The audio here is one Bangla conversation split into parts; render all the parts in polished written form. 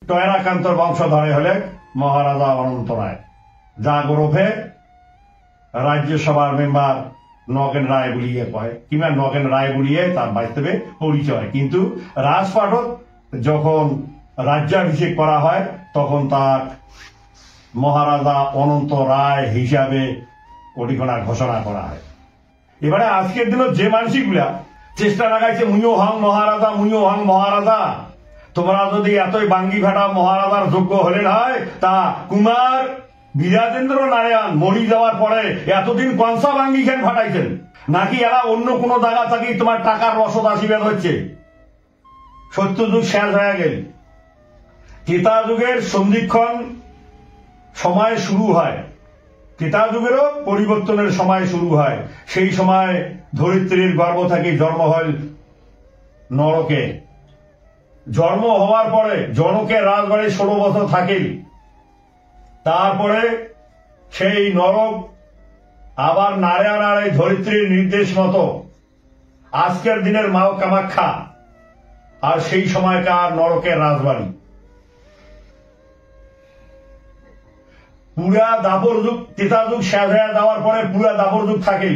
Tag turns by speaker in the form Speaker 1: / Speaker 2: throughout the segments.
Speaker 1: টয়রাকান্তর বংশধরে হলে মহারাজা অনন্ত রায়, যা ওরফে রাজ্যসভার মেম্বার নগেন রায় বলিয়ে কয়, কিংবা নগেন রায় বলিয়ে তার বাস্তবে পরিচয়। কিন্তু রাজপাটত যখন রাজ্যাভিষেক করা হয় তখন তার মহারাজা অনন্ত রায় হিসাবে ওটিকোনা ঘোষণা করা হয়। এবারে আজকের দিনে যে মানসিকগুলা চেষ্টা লাগাইছে মুইও হাং মহারাজা, মুইও হাং মহারাজা, তোমরা যদি এতই বাঙ্গি ভাটা মহারাজার যোগ্য হলেন হয় তা কুমার বিরাজেন্দ্র নারায়ণ মরি যাওয়ার পরে এতদিন কনসা বাঙ্গি খেন ফাটাইছেন, নাকি এরা অন্য কোন জায়গা থেকে তোমার টাকার রসদ আশীর্বাদ হচ্ছে? সত্যযুগ শেষ হয়ে গেল, ত্রেতা যুগের সন্ধিক্ষণ সময় শুরু হয়, ত্রেতা যুগেরও পরিবর্তনের সময় শুরু হয়। সেই সময় ধরিত্রীর গর্ভ থেকে জন্ম হয় নরকে। জন্ম হওয়ার পরে জনকের রাজবাড়ি 16 বছর থাকেন। তারপরে সেই নরক আবার নারায়ণ আর এই ধরিত্রীর নির্দেশ মতো আজকের দিনের মা কামাখ্যা আর সেই সময়কার নরকের রাজবাড়ি। পুরা দাপর যুগ, ত্রেতা যুগ শেষ হয়ে যাওয়ার পরে পুরা দাপর যুগ থাকে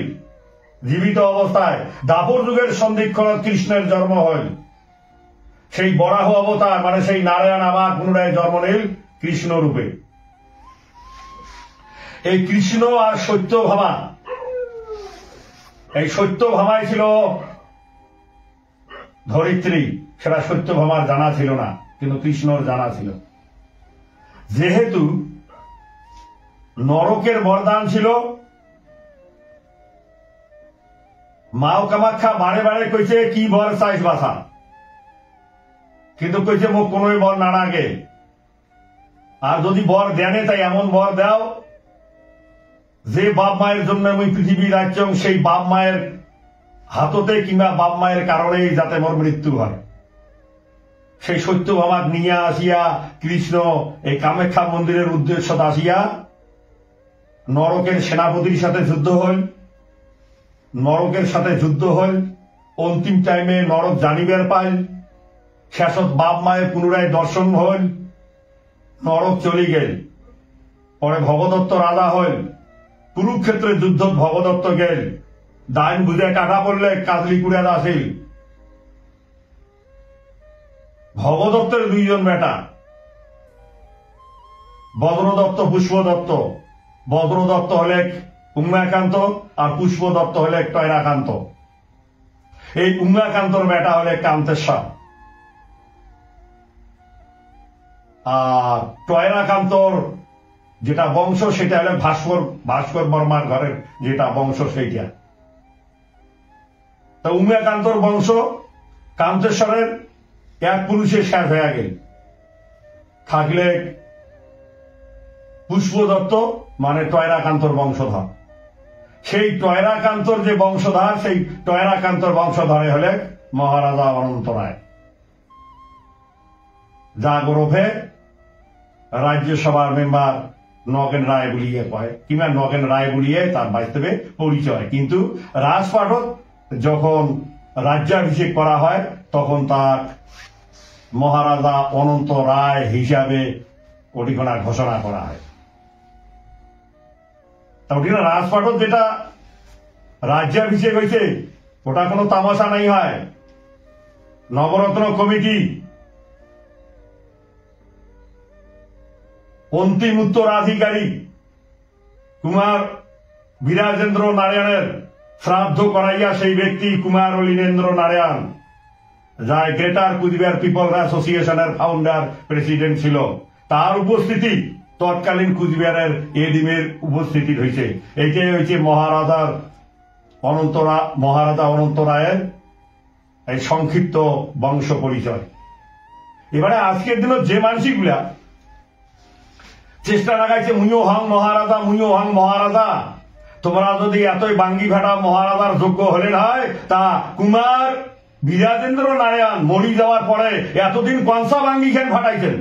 Speaker 1: জীবিত অবস্থায়। দাপর যুগের সন্ধিক্ষণ কৃষ্ণের জন্ম হয়। সেই বরাহ অবতার মানে সেই নারায়ণ আবার পুনরায় জন্ম নিল কৃষ্ণ রূপে। এই কৃষ্ণ আর সত্যভামা, এই সত্যভামাই ছিল ধরিত্রী। সেটা সত্যভামার জানা ছিল না, কিন্তু কৃষ্ণর জানা ছিল। যেহেতু নরকের বরদান ছিল, মা কামাখ্যা বারে বারে কইছে কি বর চাইস বাসা, কিন্তু কইছে মোক কোনোই বর না লাগে। আর যদি বর দেনে তাই এমন বর দাও যে বাপ মায়ের জন্য আমি পৃথিবী রাজ্য, সেই বাপ মায়ের হাততে কিংবা বাপ মায়ের কারণেই যাতে মোর মৃত্যু হয়। সেই সত্যভামাক নিয়ে আসিয়া কৃষ্ণ এই কামাখ্যা মন্দিরের উদ্দেশ্যে আসিয়া নরকের সেনাপতির সাথে যুদ্ধ হল, নরকের সাথে যুদ্ধ হল। অন্তিম টাইমে নরক জানিবার পাইল, শেষত বাপ মায়ের পুনরায় দর্শন হল, নরক চলে গেল। পরে ভগদত্ত রাজা হল, কুরুক্ষেত্রের যুদ্ধ ভগদত্ত গেল, ডাইন বুঝে কাটা পড়লে কাজলি কুড়িয়া আসিল। ভগদত্তের 2 জন বেটা, বজ্রদত্ত পুষ্পদত্ত। বজ্রদত্ত হলে উমাকান্ত আর পুষ্পদত্ত হলে টয়রাকান্ত। এই উমাকান্তর বেটা হলে কান্তেশ্বর, আর টয়রাকান্তর যেটা বংশ সেটা হলে ভাস্কর বর্মার ঘরের যেটা বংশ সেইটা। তা উমাকান্তর বংশ কান্তেশ্বরের এক পুরুষে শেষ হয়ে গেল, থাকলে পুষ্পদত্ত মানে টয়রাকান্তর বংশধর। সেই টয়রাকান্তর যে বংশধর, সেই টয়রাকান্তর বংশধরে হলে মহারাজা অনন্ত রায়, যা ওরফে রাজ্যসভার মেম্বার নগেন রায় বলিয়ে কয়, কিংবা নগেন রায় বলিয়ে তার বাস্তবে পরিচয়। কিন্তু রাজপাটত যখন রাজ্যাভিষেক করা হয় তখন তার মহারাজা অনন্ত রায় হিসাবে ওটিকোনা ঘোষণা করা হয়। ওটিনা রাজপাটত যেটা রাজ্যাভিষেক হয়েছে ওটা কোনো তামাশা নাই হয়। নবরত্ন কমিটি অন্তিম উত্তরাধিকারী কুমার বিরাজেন্দ্র নারায়ণের শ্রাদ্ধ করাইয়া সেই ব্যক্তি কুমার লীনেন্দ্র নারায়ণ, যা গ্রেটার কুচবিহার পিপলস অ্যাসোসিয়েশনের ফাউন্ডার প্রেসিডেন্ট ছিল, তার উপস্থিতি তৎকালীন কুচবিহারের এডিমের উপস্থিতি হয়েছে। এইটাই হয়েছে মহারাজা অনন্ত রায়ের এই সংক্ষিপ্ত বংশ পরিচয়। এবারে আজকের দিনে যে মানসিকগুলা চেষ্টা লাগাইছে মুইও হাং মহারাজা, মুইও হাং মহারাজা, তোমরা যদি এতই বাঙ্গি ভাটা মহারাজার যোগ্য হলেন হয় তা কুমার বিরাজেন্দ্র নারায়ণ মরি যাওয়ার পরে এতদিন কনসা বাঙ্গি খেন ফাটাইছেন,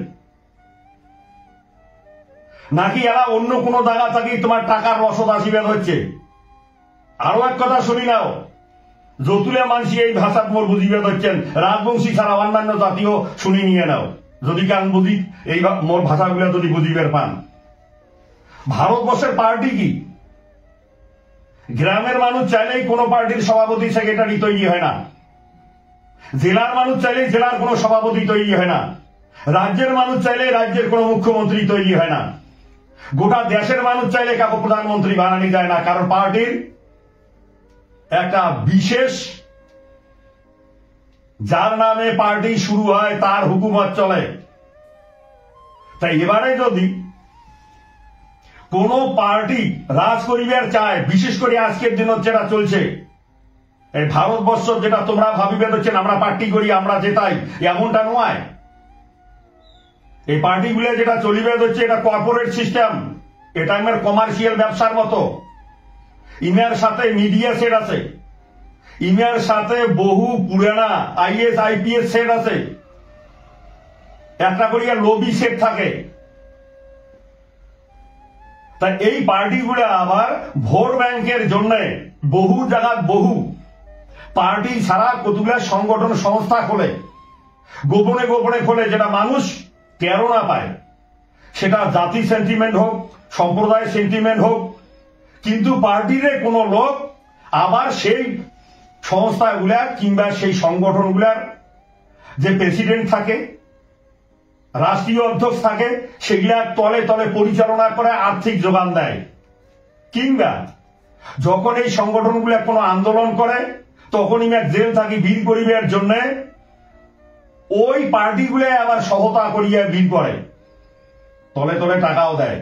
Speaker 1: নাকি এরা অন্য কোন জায়গা থেকে তোমার টাকার রসদ আশীর্বাদ হচ্ছে? আরো এক কথা শুনি নাও, যতুলিয়া মানসি এই ভাষা তোমার বুঝিবাদ হচ্ছেন, রাজবংশী ছাড়া অন্যান্য জাতীয় শুনি নিয়ে নাও। যদি কান বুঝি এই মোর ভাষাগুলো যদি বুঝিবের পান। ভারতবর্ষের পার্টি কি? গ্রামের মানুষ চাইলেই কোনো পার্টির সভাপতি সেক্রেটারি তৈরি হয় না, জেলার মানুষ চাইলেই জেলার কোনো সভাপতি তৈরি হয় না, রাজ্যের মানুষ চাইলে রাজ্যের কোনো মুখ্যমন্ত্রী তৈরি হয় না, গোটা দেশের মানুষ চাইলে কাউকে প্রধানমন্ত্রী বানানো যায় না, কারণ পার্টির একটা বিশেষ যার নামে পার্টি শুরু হয় তার হুকুমত চলে। তাই এবারে যদি কোন পার্টি রাজ করিবার চায়, বিশেষ করে আজকের দিন যেটা চলছে এই ভারতবর্ষ, যেটা তোমরা ভাবিবে হচ্ছেন আমরা পার্টি করি আমরা জেতাই, এমনটা নয়। এই পার্টিগুলো যেটা চলিবে হচ্ছে এটা কর্পোরেট সিস্টেম, এটা আমার কমার্শিয়াল ব্যবসার মতো। ইমের সাথে মিডিয়া সেট আছে, ইমের সাথে বহু পুরানা আইএস আইপিএস সেট আছে, একটা করিয়া লবি সেট থাকে। তাই এই পার্টিগুলো আবার ভোট ব্যাংকের জন্য বহু জায়গা বহু পার্টি ছাড়া কতগুলা সংগঠন সংস্থা খোলে, গোপনে গোপনে খোলে, যেটা মানুষ টেরও না পায়। সেটা জাতি সেন্টিমেন্ট হোক, সম্প্রদায় সেন্টিমেন্ট হোক, কিন্তু পার্টির কোন লোক আবার সেই সংস্থাগুলা কিংবা সেই সংগঠনগুলার যে প্রেসিডেন্ট থাকে, রাষ্ট্রীয় অধ্যক্ষ থাকে, সেগুলা তলে তলে পরিচালনা করে, আর্থিক যোগান দেয়। কিংবা যখন এই সংগঠনগুলা কোনো আন্দোলন করে তখন ইমের জেল থাকি ভিড় করিবার জন্য ওই পার্টিগুলো আবার সহতা করিয়া ভিড় করে, তলে তলে টাকাও দেয়।